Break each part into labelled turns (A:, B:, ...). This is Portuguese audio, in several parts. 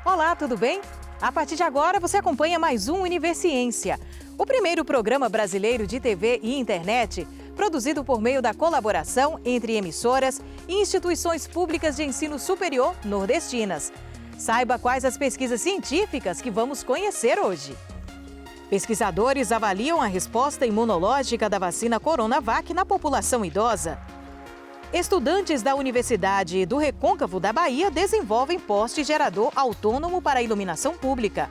A: Olá, tudo bem? A partir de agora você acompanha mais um Universiência, o primeiro programa brasileiro de TV e internet produzido por meio da colaboração entre emissoras e instituições públicas de ensino superior nordestinas. Saiba quais as pesquisas científicas que vamos conhecer hoje. Pesquisadores avaliam a resposta imunológica da vacina Coronavac na população idosa. Estudantes da Universidade do Recôncavo da Bahia desenvolvem poste gerador autônomo para iluminação pública.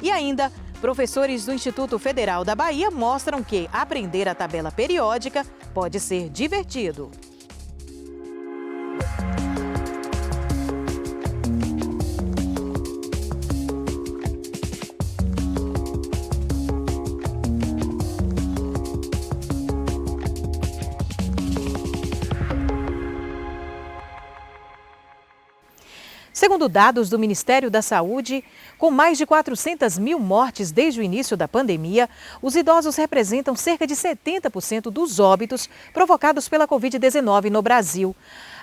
A: E ainda, professores do Instituto Federal da Bahia mostram que aprender a tabela periódica pode ser divertido. Segundo dados do Ministério da Saúde, com mais de 400 mil mortes desde o início da pandemia, os idosos representam cerca de 70% dos óbitos provocados pela Covid-19 no Brasil.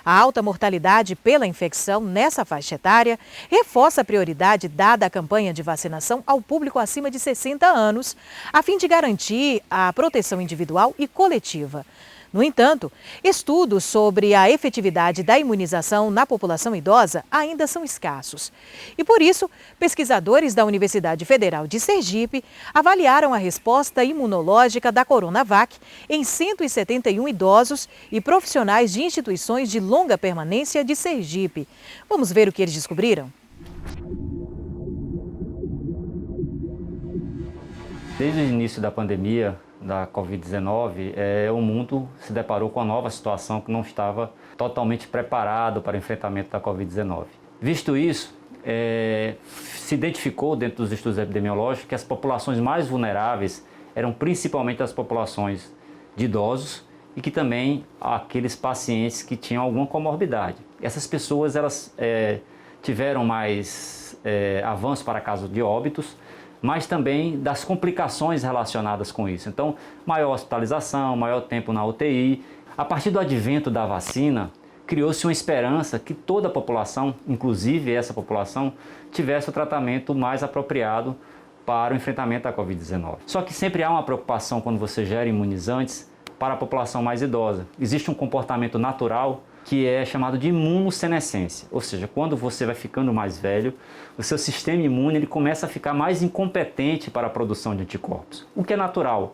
A: A alta mortalidade pela infecção nessa faixa etária reforça a prioridade dada à campanha de vacinação ao público acima de 60 anos, a fim de garantir a proteção individual e coletiva. No entanto, estudos sobre a efetividade da imunização na população idosa ainda são escassos. E por isso, pesquisadores da Universidade Federal de Sergipe avaliaram a resposta imunológica da Coronavac em 171 idosos e profissionais de instituições de longa permanência de Sergipe. Vamos ver o que eles descobriram?
B: Desde o início da pandemia da Covid-19, o mundo se deparou com uma nova situação que não estava totalmente preparado para o enfrentamento da Covid-19. Visto isso, se identificou dentro dos estudos epidemiológicos que as populações mais vulneráveis eram principalmente as populações de idosos e que também aqueles pacientes que tinham alguma comorbidade. Essas pessoas elas tiveram mais avanço para casos de óbitos, mas também das complicações relacionadas com isso. Então, maior hospitalização, maior tempo na UTI. A partir do advento da vacina, criou-se uma esperança que toda a população, inclusive essa população, tivesse o tratamento mais apropriado para o enfrentamento da Covid-19. Só que sempre há uma preocupação quando você gera imunizantes para a população mais idosa. Existe um comportamento natural que é chamado de imunossenescência, ou seja, quando você vai ficando mais velho, o seu sistema imune ele começa a ficar mais incompetente para a produção de anticorpos, o que é natural.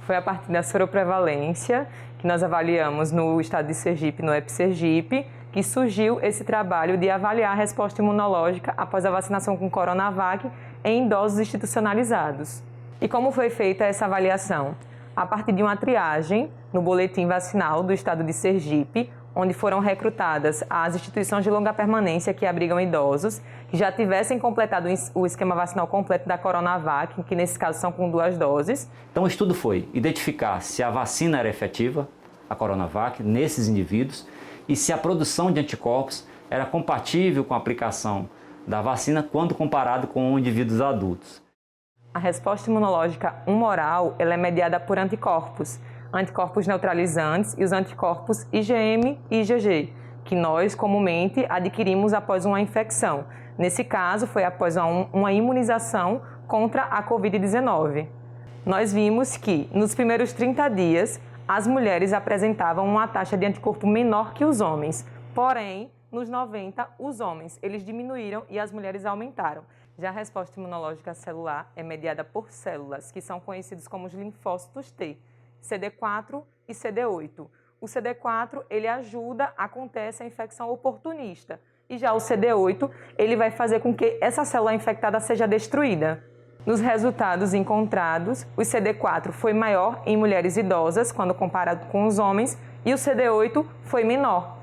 C: Foi a partir da soroprevalência que nós avaliamos no estado de Sergipe, no EPSergipe, que surgiu esse trabalho de avaliar a resposta imunológica após a vacinação com Coronavac em idosos institucionalizados. E como foi feita essa avaliação? A partir de uma triagem no boletim vacinal do estado de Sergipe, onde foram recrutadas as instituições de longa permanência que abrigam idosos, que já tivessem completado o esquema vacinal completo da Coronavac, que nesse caso são com 2 doses.
B: Então o estudo foi identificar se a vacina era efetiva, a Coronavac, nesses indivíduos, e se a produção de anticorpos era compatível com a aplicação da vacina quando comparado com indivíduos adultos.
C: A resposta imunológica humoral ela é mediada por anticorpos neutralizantes e os anticorpos IgM e IgG, que nós comumente adquirimos após uma infecção. Nesse caso, foi após uma imunização contra a Covid-19. Nós vimos que, nos primeiros 30 dias, as mulheres apresentavam uma taxa de anticorpo menor que os homens. Porém, nos 90, os homens eles diminuíram e as mulheres aumentaram. Já a resposta imunológica celular é mediada por células, que são conhecidos como os linfócitos T, CD4 e CD8. O CD4, ele ajuda a conter essa infecção oportunista. E já o CD8, ele vai fazer com que essa célula infectada seja destruída. Nos resultados encontrados, o CD4 foi maior em mulheres idosas, quando comparado com os homens, e o CD8 foi menor.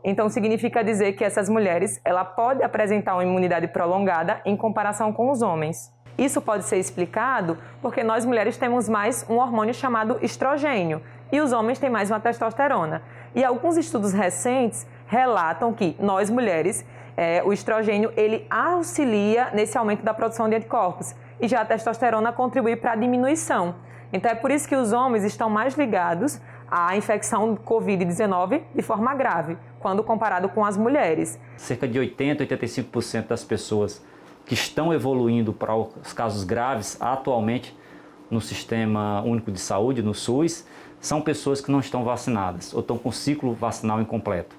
C: Então, significa dizer que essas mulheres, ela pode apresentar uma imunidade prolongada em comparação com os homens. Isso pode ser explicado porque nós mulheres temos mais um hormônio chamado estrogênio e os homens têm mais uma testosterona. E alguns estudos recentes relatam que nós mulheres, o estrogênio ele auxilia nesse aumento da produção de anticorpos e já a testosterona contribui para a diminuição. Então é por isso que os homens estão mais ligados à infecção Covid-19 de forma grave, quando comparado com as mulheres.
B: Cerca de 80% a 85% das pessoas que estão evoluindo para os casos graves atualmente no Sistema Único de Saúde, no SUS, são pessoas que não estão vacinadas ou estão com ciclo vacinal incompleto.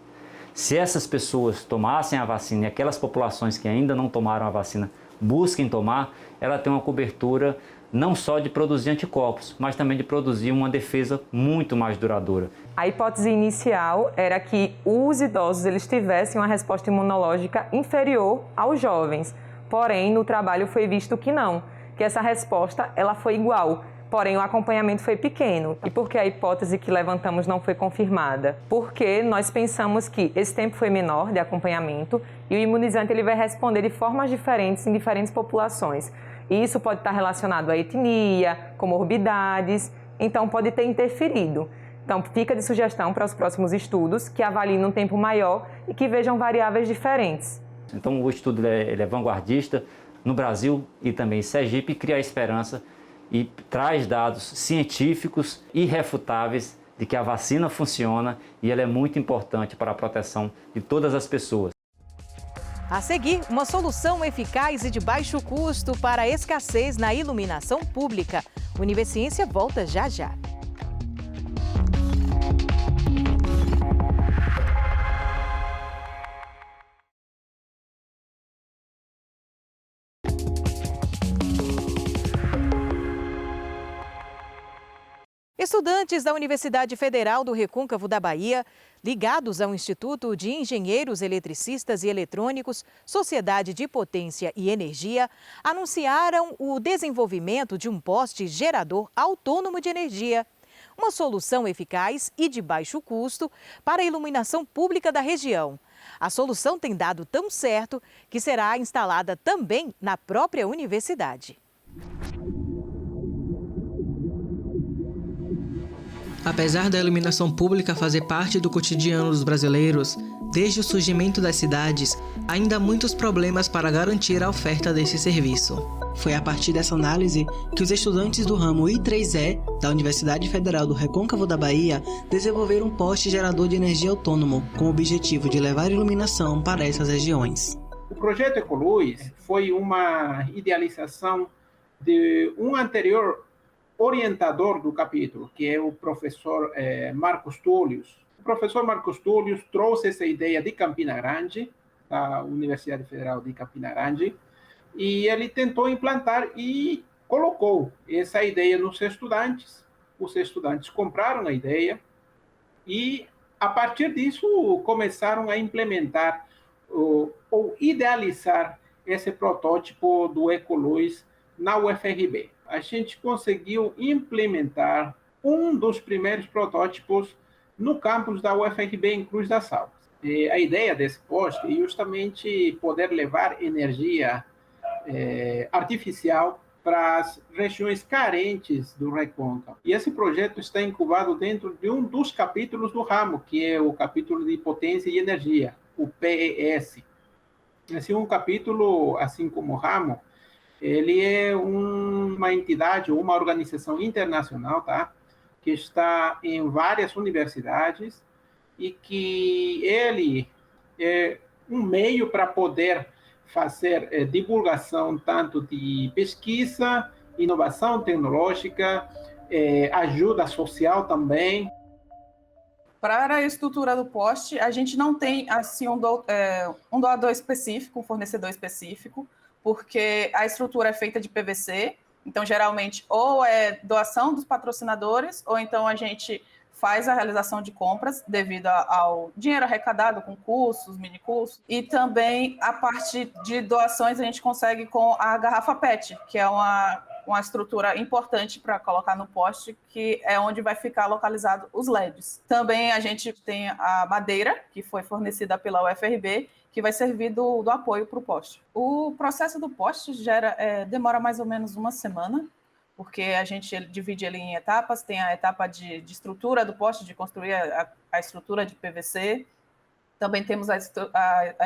B: Se essas pessoas tomassem a vacina e aquelas populações que ainda não tomaram a vacina busquem tomar, ela tem uma cobertura não só de produzir anticorpos, mas também de produzir uma defesa muito mais duradoura.
C: A hipótese inicial era que os idosos eles tivessem uma resposta imunológica inferior aos jovens. Porém, no trabalho foi visto que não, que essa resposta ela foi igual. Porém, o acompanhamento foi pequeno. E por que a hipótese que levantamos não foi confirmada? Porque nós pensamos que esse tempo foi menor de acompanhamento e o imunizante ele vai responder de formas diferentes em diferentes populações. E isso pode estar relacionado à etnia, comorbidades, então pode ter interferido. Então, fica de sugestão para os próximos estudos que avaliem um tempo maior e que vejam variáveis diferentes.
B: Então, o estudo ele é vanguardista no Brasil e também em Sergipe, cria a esperança e traz dados científicos irrefutáveis de que a vacina funciona e ela é muito importante para a proteção de todas as pessoas.
A: A seguir, uma solução eficaz e de baixo custo para a escassez na iluminação pública. Universiência volta já já. Estudantes da Universidade Federal do Recôncavo da Bahia, ligados ao Instituto de Engenheiros Eletricistas e Eletrônicos, Sociedade de Potência e Energia, anunciaram o desenvolvimento de um poste gerador autônomo de energia. Uma solução eficaz e de baixo custo para a iluminação pública da região. A solução tem dado tão certo que será instalada também na própria universidade.
D: Apesar da iluminação pública fazer parte do cotidiano dos brasileiros, desde o surgimento das cidades, ainda há muitos problemas para garantir a oferta desse serviço. Foi a partir dessa análise que os estudantes do ramo I3E da Universidade Federal do Recôncavo da Bahia desenvolveram um poste gerador de energia autônomo, com o objetivo de levar iluminação para essas regiões.
E: O projeto Ecoluz foi uma idealização de um anterior orientador do capítulo, que é o professor Marcos Túlios. O professor Marcos Túlios trouxe essa ideia de Campina Grande, da Universidade Federal de Campina Grande, e ele tentou implantar e colocou essa ideia nos estudantes. Os estudantes compraram a ideia e, a partir disso, começaram a implementar ou idealizar esse protótipo do Ecoluz na UFRB. A gente conseguiu implementar um dos primeiros protótipos no campus da UFRB em Cruz das Almas. A ideia desse poste é justamente poder levar energia artificial para as regiões carentes do Recôncavo. E esse projeto está incubado dentro de um dos capítulos do ramo, que é o capítulo de Potência e Energia, o PES. Esse é um capítulo, assim como o ramo, ele é uma entidade, uma organização internacional, tá? Que está em várias universidades e que ele é um meio para poder fazer divulgação tanto de pesquisa, inovação tecnológica, ajuda social também.
F: Para a estrutura do poste, a gente não tem assim, um doador específico, um fornecedor específico, porque a estrutura é feita de PVC, então geralmente ou é doação dos patrocinadores, ou então a gente faz a realização de compras devido ao dinheiro arrecadado com cursos, minicursos, e também a parte de doações a gente consegue com a garrafa PET, que é uma estrutura importante para colocar no poste, que é onde vai ficar localizado os LEDs. Também a gente tem a madeira, que foi fornecida pela UFRB, que vai servir do apoio para o poste. O processo do poste demora mais ou menos uma semana, porque a gente divide ele em etapas. Tem a etapa de estrutura do poste, de construir a estrutura de PVC. Também temos a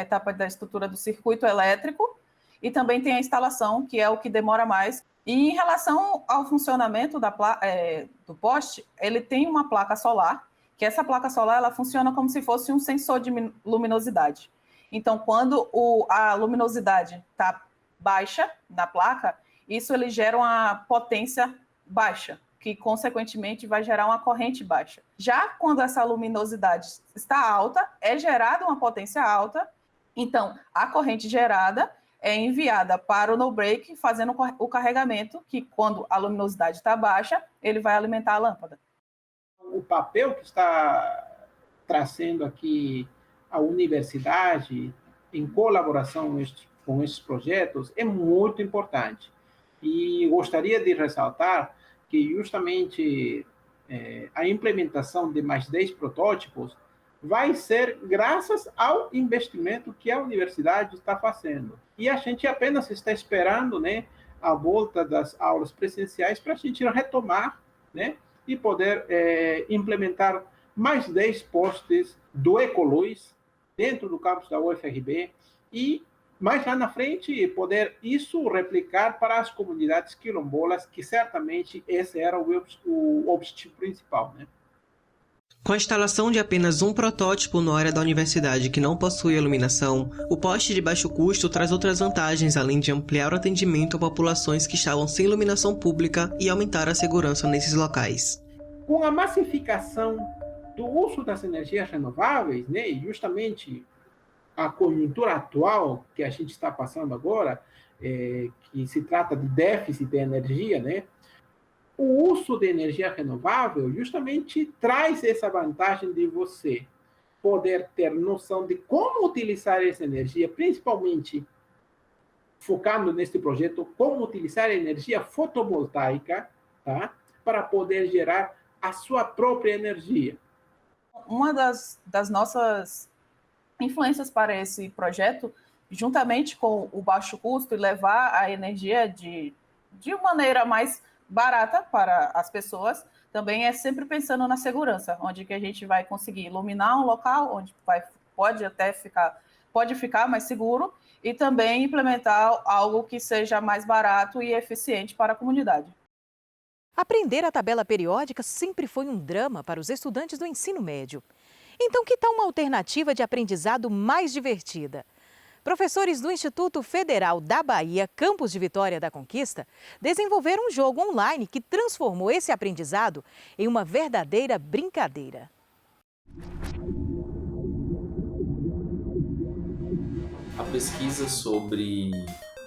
F: etapa da estrutura do circuito elétrico e também tem a instalação, que é o que demora mais. E em relação ao funcionamento do poste, ele tem uma placa solar que essa placa solar ela funciona como se fosse um sensor de luminosidade. Então, quando a luminosidade está baixa na placa, isso ele gera uma potência baixa, que consequentemente vai gerar uma corrente baixa. Já quando essa luminosidade está alta, é gerada uma potência alta, então a corrente gerada é enviada para o no-break, fazendo o carregamento, que quando a luminosidade está baixa, ele vai alimentar a lâmpada.
E: O papel que está trazendo aqui a universidade, em colaboração com esses projetos, é muito importante. E gostaria de ressaltar que justamente a implementação de mais 10 protótipos vai ser graças ao investimento que a universidade está fazendo. E a gente apenas está esperando, né, a volta das aulas presenciais para a gente retomar, né, e poder implementar mais 10 postes do Ecoluz dentro do campus da UFRB e mais lá na frente poder isso replicar para as comunidades quilombolas, que certamente esse era o objetivo principal, né?
D: Com a instalação de apenas um protótipo na área da universidade que não possui iluminação, o poste de baixo custo traz outras vantagens, além de ampliar o atendimento a populações que estavam sem iluminação pública e aumentar a segurança nesses locais.
E: Com a massificação do uso das energias renováveis, né, e justamente a conjuntura atual que a gente está passando agora, que se trata de déficit de energia, né, o uso de energia renovável justamente traz essa vantagem de você poder ter noção de como utilizar essa energia, principalmente focando neste projeto, como utilizar a energia fotovoltaica, tá, para poder gerar a sua própria energia.
F: Uma das nossas influências para esse projeto, juntamente com o baixo custo e levar a energia de maneira mais barata para as pessoas, também é sempre pensando na segurança, onde que a gente vai conseguir iluminar um local onde pode ficar mais seguro e também implementar algo que seja mais barato e eficiente para a comunidade.
A: Aprender a tabela periódica sempre foi um drama para os estudantes do ensino médio. Então, que tal uma alternativa de aprendizado mais divertida? Professores do Instituto Federal da Bahia, campus de Vitória da Conquista, desenvolveram um jogo online que transformou esse aprendizado em uma verdadeira brincadeira.
G: A pesquisa sobre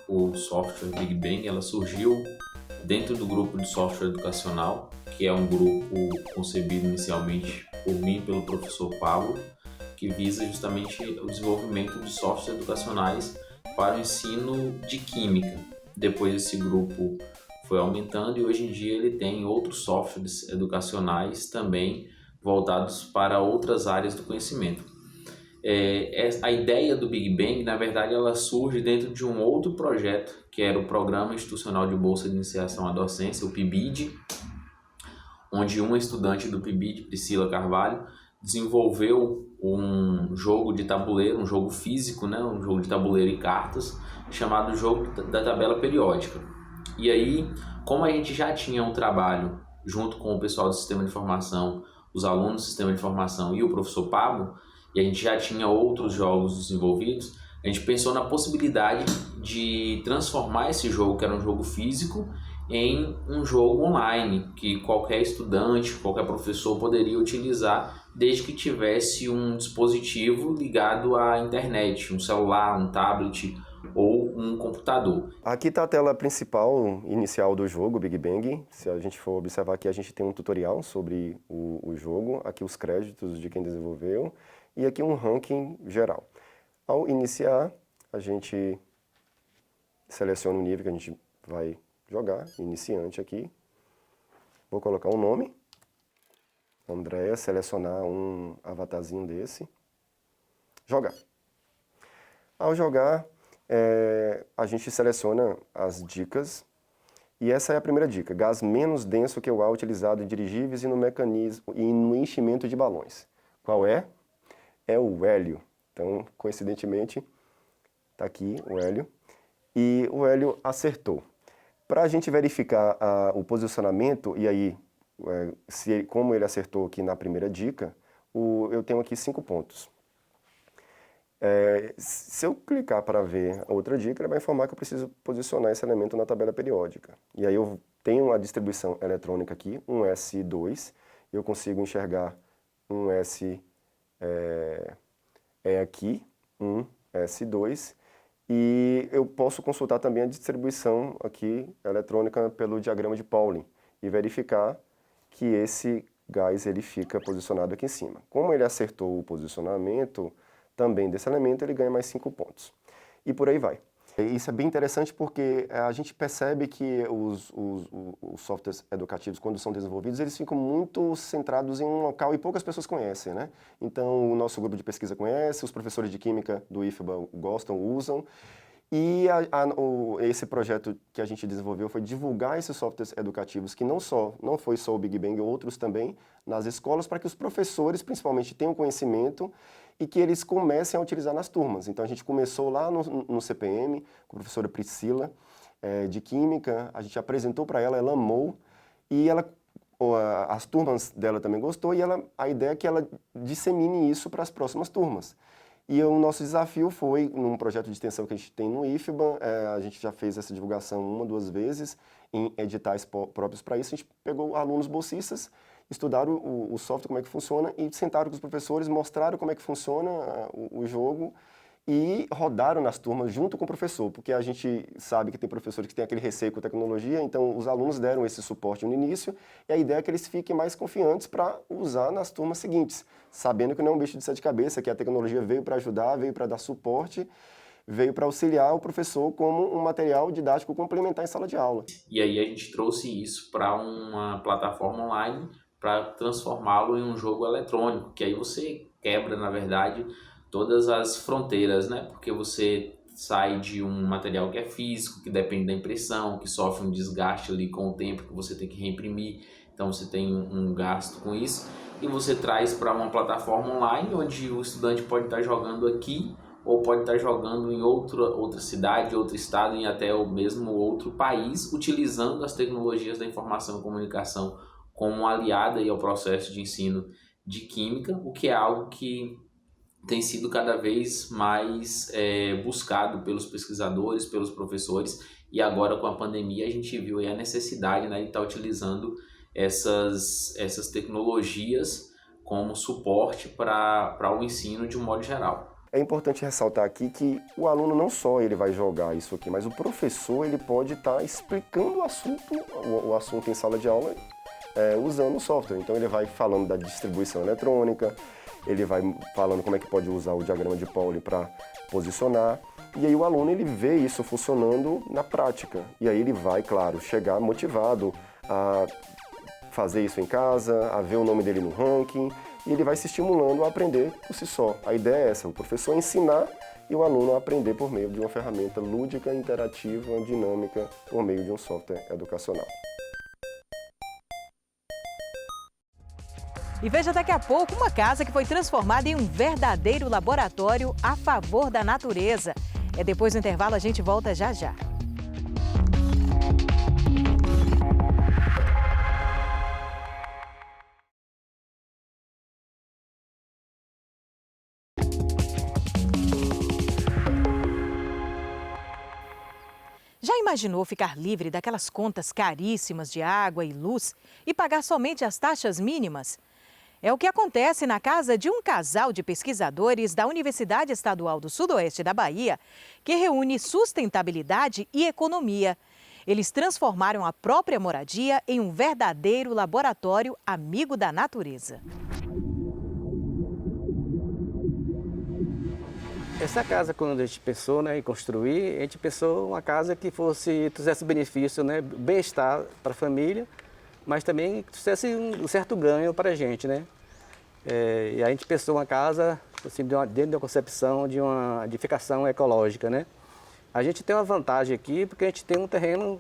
G: o software Big Bang, ela surgiu dentro do grupo de software educacional, que é um grupo concebido inicialmente por mim e pelo professor Pablo, que visa justamente o desenvolvimento de softwares educacionais para o ensino de química. Depois esse grupo foi aumentando e hoje em dia ele tem outros softwares educacionais também voltados para outras áreas do conhecimento. A ideia do Big Bang, na verdade, ela surge dentro de um outro projeto, que era o Programa Institucional de Bolsa de Iniciação à Docência, o PIBID, onde uma estudante do PIBID, Priscila Carvalho, desenvolveu um jogo de tabuleiro, um jogo físico, né, um jogo de tabuleiro e cartas, chamado Jogo da Tabela Periódica. E aí, como a gente já tinha um trabalho junto com o pessoal do Sistema de Informação, os alunos do Sistema de Informação e o professor Pablo, e a gente já tinha outros jogos desenvolvidos, a gente pensou na possibilidade de transformar esse jogo, que era um jogo físico, em um jogo online, que qualquer estudante, qualquer professor poderia utilizar, desde que tivesse um dispositivo ligado à internet, um celular, um tablet ou um computador.
H: Aqui está a tela principal inicial do jogo, Big Bang. Se a gente for observar aqui, a gente tem um tutorial sobre o jogo, aqui os créditos de quem desenvolveu, e aqui um ranking geral. Ao iniciar, a gente seleciona o nível que a gente vai jogar, iniciante aqui. Vou colocar um nome, Andréia, selecionar um avatarzinho desse, jogar. Ao jogar, a gente seleciona as dicas, e essa é a primeira dica: gás menos denso que o ar utilizado em dirigíveis e no mecanismo e no enchimento de balões. Qual é? É o hélio. Então, coincidentemente, está aqui o hélio, e o hélio acertou. Para a gente verificar o posicionamento, e aí, como ele acertou aqui na primeira dica, eu tenho aqui 5 pontos. Se eu clicar para ver a outra dica, ele vai informar que eu preciso posicionar esse elemento na tabela periódica. E aí eu tenho a distribuição eletrônica aqui, um S2, eu consigo enxergar um S aqui, um S2, e eu posso consultar também a distribuição aqui eletrônica pelo diagrama de Pauling e verificar que esse gás ele fica posicionado aqui em cima. Como ele acertou o posicionamento também desse elemento, ele ganha mais 5 pontos. E por aí vai. Isso é bem interessante porque a gente percebe que os softwares educativos, quando são desenvolvidos, eles ficam muito centrados em um local e poucas pessoas conhecem, né? Então, o nosso grupo de pesquisa conhece, os professores de Química do IFBA gostam, usam. E esse projeto que a gente desenvolveu foi divulgar esses softwares educativos, que não foi só o Big Bang, outros também, nas escolas, para que os professores, principalmente, tenham conhecimento e que eles comecem a utilizar nas turmas. Então, a gente começou lá no CPM, com a professora Priscila, de Química, a gente apresentou para ela, ela amou, e as turmas dela também gostou, e a ideia é que ela dissemine isso para as próximas turmas. E o nosso desafio foi, num projeto de extensão que a gente tem no IFBA, a gente já fez essa divulgação 1 ou 2 vezes, em editais próprios para isso, a gente pegou alunos bolsistas, estudaram o software, como é que funciona, e sentaram com os professores, mostraram como é que funciona o jogo, e rodaram nas turmas junto com o professor, porque a gente sabe que tem professores que têm aquele receio com tecnologia, então os alunos deram esse suporte no início, e a ideia é que eles fiquem mais confiantes para usar nas turmas seguintes, sabendo que não é um bicho de 7 cabeças, que a tecnologia veio para ajudar, veio para dar suporte, veio para auxiliar o professor como um material didático complementar em sala de aula.
G: E aí a gente trouxe isso para uma plataforma online para transformá-lo em um jogo eletrônico, que aí você quebra, na verdade, todas as fronteiras, né? Porque você sai de um material que é físico, que depende da impressão, que sofre um desgaste ali com o tempo, que você tem que reimprimir, então você tem um gasto com isso, e você traz para uma plataforma online, onde o estudante pode estar jogando aqui, ou pode estar jogando em outra cidade, outro estado, em até o mesmo outro país, utilizando as tecnologias da informação e comunicação como aliada aí ao processo de ensino de Química, o que é algo que tem sido cada vez mais buscado pelos pesquisadores, pelos professores, e agora com a pandemia a gente viu aí a necessidade, né, de estar utilizando essas tecnologias como suporte para o ensino de um modo geral.
H: É importante ressaltar aqui que o aluno não só ele vai jogar isso aqui, mas o professor ele pode estar explicando o assunto em sala de aula usando o software. Então ele vai falando da distribuição eletrônica, ele vai falando como é que pode usar o diagrama de Pauling para posicionar, e aí o aluno ele vê isso funcionando na prática, e aí ele vai, claro, chegar motivado a fazer isso em casa, a ver o nome dele no ranking, e ele vai se estimulando a aprender por si só. A ideia é essa, o professor ensinar e o aluno aprender por meio de uma ferramenta lúdica, interativa, dinâmica, por meio de um software educacional.
A: E veja daqui a pouco uma casa que foi transformada em um verdadeiro laboratório a favor da natureza. Depois do intervalo, a gente volta já já. Já imaginou ficar livre daquelas contas caríssimas de água e luz e pagar somente as taxas mínimas? É o que acontece na casa de um casal de pesquisadores da Universidade Estadual do Sudoeste da Bahia, que reúne sustentabilidade e economia. Eles transformaram a própria moradia em um verdadeiro laboratório amigo da natureza.
I: Essa casa, quando a gente pensou em construir, a gente pensou uma casa que trouxesse benefício, bem-estar para a família, mas também trouxesse um certo ganho para a gente, né? E a gente pensou uma casa assim, dentro da concepção de uma edificação ecológica, né? A gente tem uma vantagem aqui porque a gente tem um terreno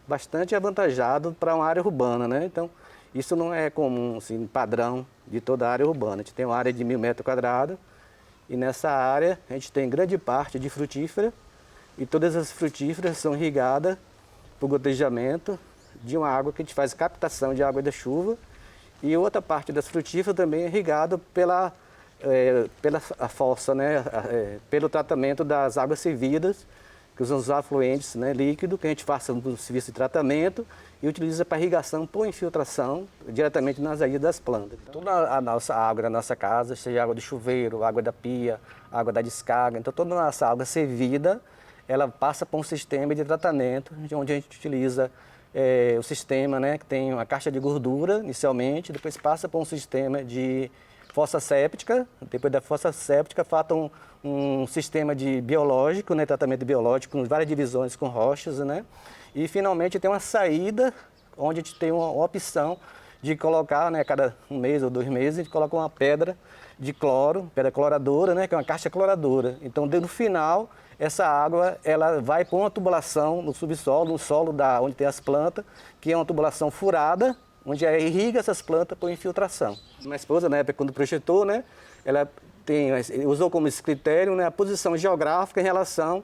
I: bastante avantajado para uma área urbana, né? Então, isso não é comum, assim, padrão de toda a área urbana. A gente tem uma área de 1.000 metros quadrados e nessa área a gente tem grande parte de frutífera e todas as frutíferas são irrigadas por gotejamento de uma água que a gente faz captação de água da chuva e outra parte das frutíferas também é irrigado pela fossa, né? Pelo tratamento das águas servidas, que usam os afluentes, né, líquido, que a gente faça um serviço de tratamento e utiliza para irrigação por infiltração diretamente nas raízes das plantas. Toda a nossa água da nossa casa, seja água de chuveiro, água da pia, água da descarga, então toda a nossa água servida, ela passa por um sistema de tratamento, onde a gente utiliza o sistema, né, que tem uma caixa de gordura inicialmente, depois passa por um sistema de fossa séptica, depois da fossa séptica falta um sistema de biológico, né, tratamento biológico, com várias divisões com rochas, né, e finalmente tem uma saída onde a gente tem uma opção de colocar, né, cada 1 mês ou 2 meses, a gente coloca uma pedra de cloro, pedra cloradora, né, que é uma caixa cloradora. Então, no final, essa água ela vai para uma tubulação no subsolo, no solo onde tem as plantas, que é uma tubulação furada, onde irriga essas plantas por infiltração. Minha esposa, na época, quando projetou, né, ela usou como esse critério, né, a posição geográfica em relação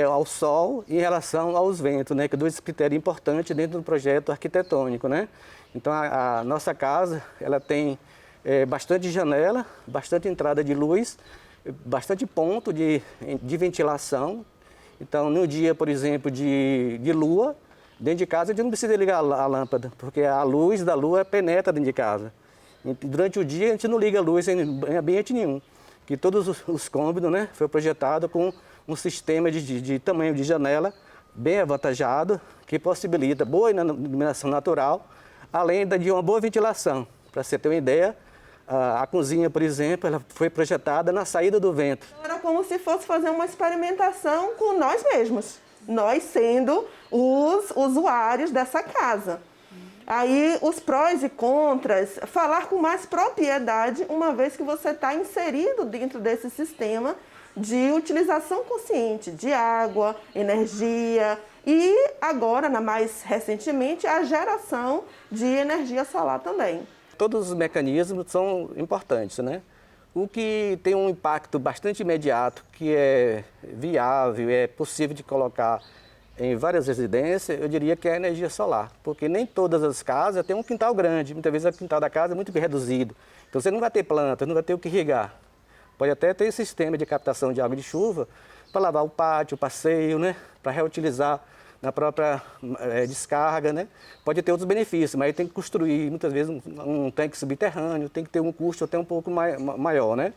I: ao sol e em relação aos ventos, né, que dois critérios importantes dentro do projeto arquitetônico, né. Então, a nossa casa, ela tem bastante janela, bastante entrada de luz, bastante ponto de ventilação. Então, no dia, por exemplo, de lua, dentro de casa a gente não precisa ligar a lâmpada, porque a luz da lua penetra dentro de casa. E durante o dia a gente não liga a luz em ambiente nenhum, que todos os cômodos, né, foi projetado com um sistema de tamanho de janela bem avantajado, que possibilita boa iluminação natural, além de uma boa ventilação. Para você ter uma ideia, a cozinha, por exemplo, ela foi projetada na saída do vento.
J: Era como se fosse fazer uma experimentação com nós mesmos, nós sendo os usuários dessa casa. Aí os prós e contras, falar com mais propriedade, uma vez que você está inserido dentro desse sistema de utilização consciente de água, energia e agora, mais recentemente, a geração de energia solar também.
I: Todos os mecanismos são importantes, né? O que tem um impacto bastante imediato, que é viável, é possível de colocar em várias residências, eu diria que é a energia solar, porque nem todas as casas têm um quintal grande, muitas vezes o quintal da casa é muito reduzido, então você não vai ter planta, não vai ter o que irrigar. Pode até ter sistema de captação de água de chuva para lavar o pátio, o passeio, né? Para reutilizar na própria descarga, né? Pode ter outros benefícios, mas aí tem que construir muitas vezes um tanque subterrâneo, tem que ter um custo até um pouco maior, né?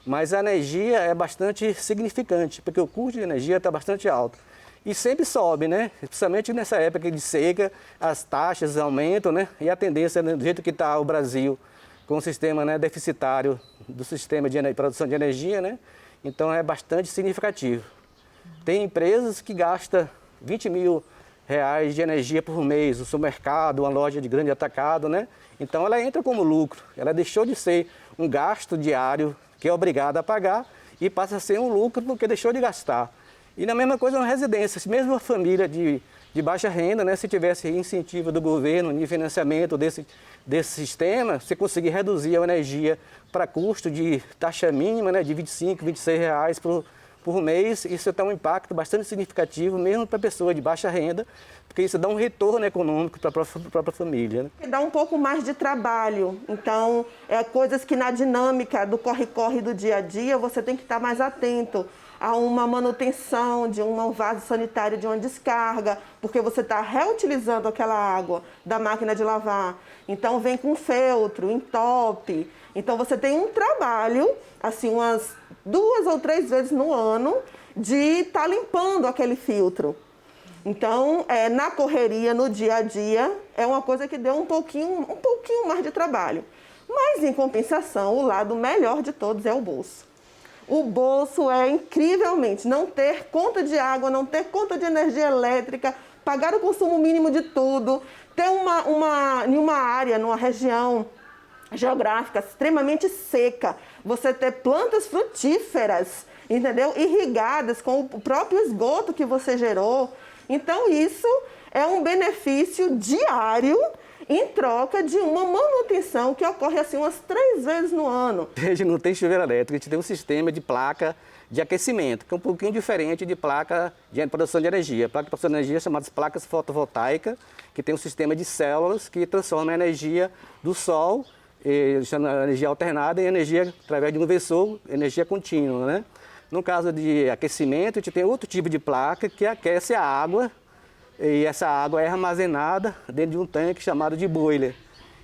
I: Mas a energia é bastante significante, porque o custo de energia está bastante alto. E sempre sobe, né? Principalmente nessa época de seca, as taxas aumentam, né? E a tendência, né, do jeito que está o Brasil, com o sistema, né, deficitário do sistema de produção de energia, né? Então é bastante significativo. Tem empresas que gastam 20 mil reais de energia por mês, o supermercado, uma loja de grande atacado, né? Então ela entra como lucro, ela deixou de ser um gasto diário que é obrigada a pagar e passa a ser um lucro porque deixou de gastar. E na mesma coisa uma residência, mesmo uma família de baixa renda, né, se tivesse incentivo do governo de financiamento desse sistema, você conseguir reduzir a energia para custo de taxa mínima, né, de 25, 26 reais por mês, isso tem um impacto bastante significativo, mesmo para a pessoa de baixa renda, porque isso dá um retorno econômico para a própria família, né?
J: Dá um pouco mais de trabalho, então, coisas que na dinâmica do corre-corre do dia a dia, você tem que estar mais atento a uma manutenção de um vaso sanitário, de uma descarga, porque você está reutilizando aquela água da máquina de lavar. Então, vem com feltro, entope. Então, você tem um trabalho, assim, umas 2 ou 3 vezes no ano, de estar limpando aquele filtro. Então, na correria, no dia a dia, é uma coisa que deu um pouquinho mais de trabalho. Mas, em compensação, o lado melhor de todos é o bolso. O bolso é incrivelmente não ter conta de água, não ter conta de energia elétrica, pagar o consumo mínimo de tudo, ter em uma área, numa região geográfica extremamente seca, você ter plantas frutíferas, entendeu? Irrigadas com o próprio esgoto que você gerou. Então isso é um benefício diário em troca de uma manutenção que ocorre assim umas 3 vezes no ano.
I: A gente não tem chuveiro elétrico, a gente tem um sistema de placa de aquecimento, que é um pouquinho diferente de placa de produção de energia. Placa de produção de energia chamadas placas fotovoltaicas, que tem um sistema de células que transforma a energia do sol, chama energia alternada, em energia através de um inversor, energia contínua, né? No caso de aquecimento, a gente tem outro tipo de placa que aquece a água, e essa água é armazenada dentro de um tanque chamado de boiler.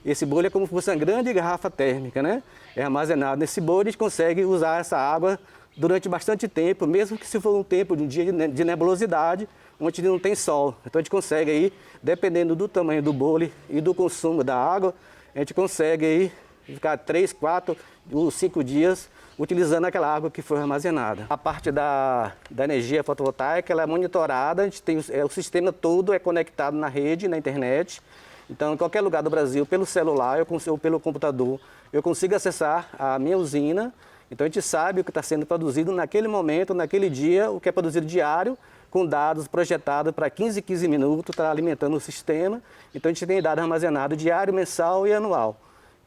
I: Esse boiler é como se fosse uma grande garrafa térmica, né? É armazenado nesse boiler, a gente consegue usar essa água durante bastante tempo, mesmo que se for um tempo de um dia de nebulosidade, onde não tem sol. Então a gente consegue aí, dependendo do tamanho do boiler e do consumo da água, a gente consegue aí ficar 3, 4 ou 5 dias utilizando aquela água que foi armazenada. A parte da energia fotovoltaica, ela é monitorada, a gente tem, o sistema todo é conectado na rede, na internet. Então, em qualquer lugar do Brasil, pelo celular ou pelo computador, eu consigo acessar a minha usina. Então, a gente sabe o que está sendo produzido naquele momento, naquele dia, o que é produzido diário, com dados projetados para 15 minutos, está alimentando o sistema. Então, a gente tem dados armazenados diário, mensal e anual.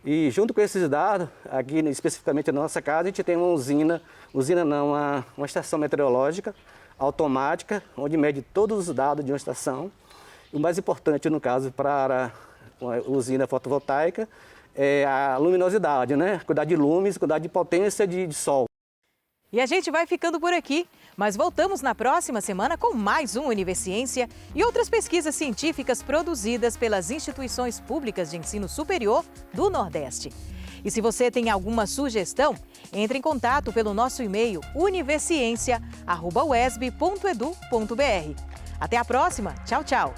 I: E junto com esses dados, aqui especificamente na nossa casa, a gente tem uma estação meteorológica automática, onde mede todos os dados de uma estação. O mais importante, no caso, para a usina fotovoltaica é a luminosidade, né? Quantidade de lumes, quantidade de potência de sol.
A: E a gente vai ficando por aqui, mas voltamos na próxima semana com mais um Universiência e outras pesquisas científicas produzidas pelas instituições públicas de ensino superior do Nordeste. E se você tem alguma sugestão, entre em contato pelo nosso e-mail universiencia@uesb.edu.br. Até a próxima. Tchau, tchau.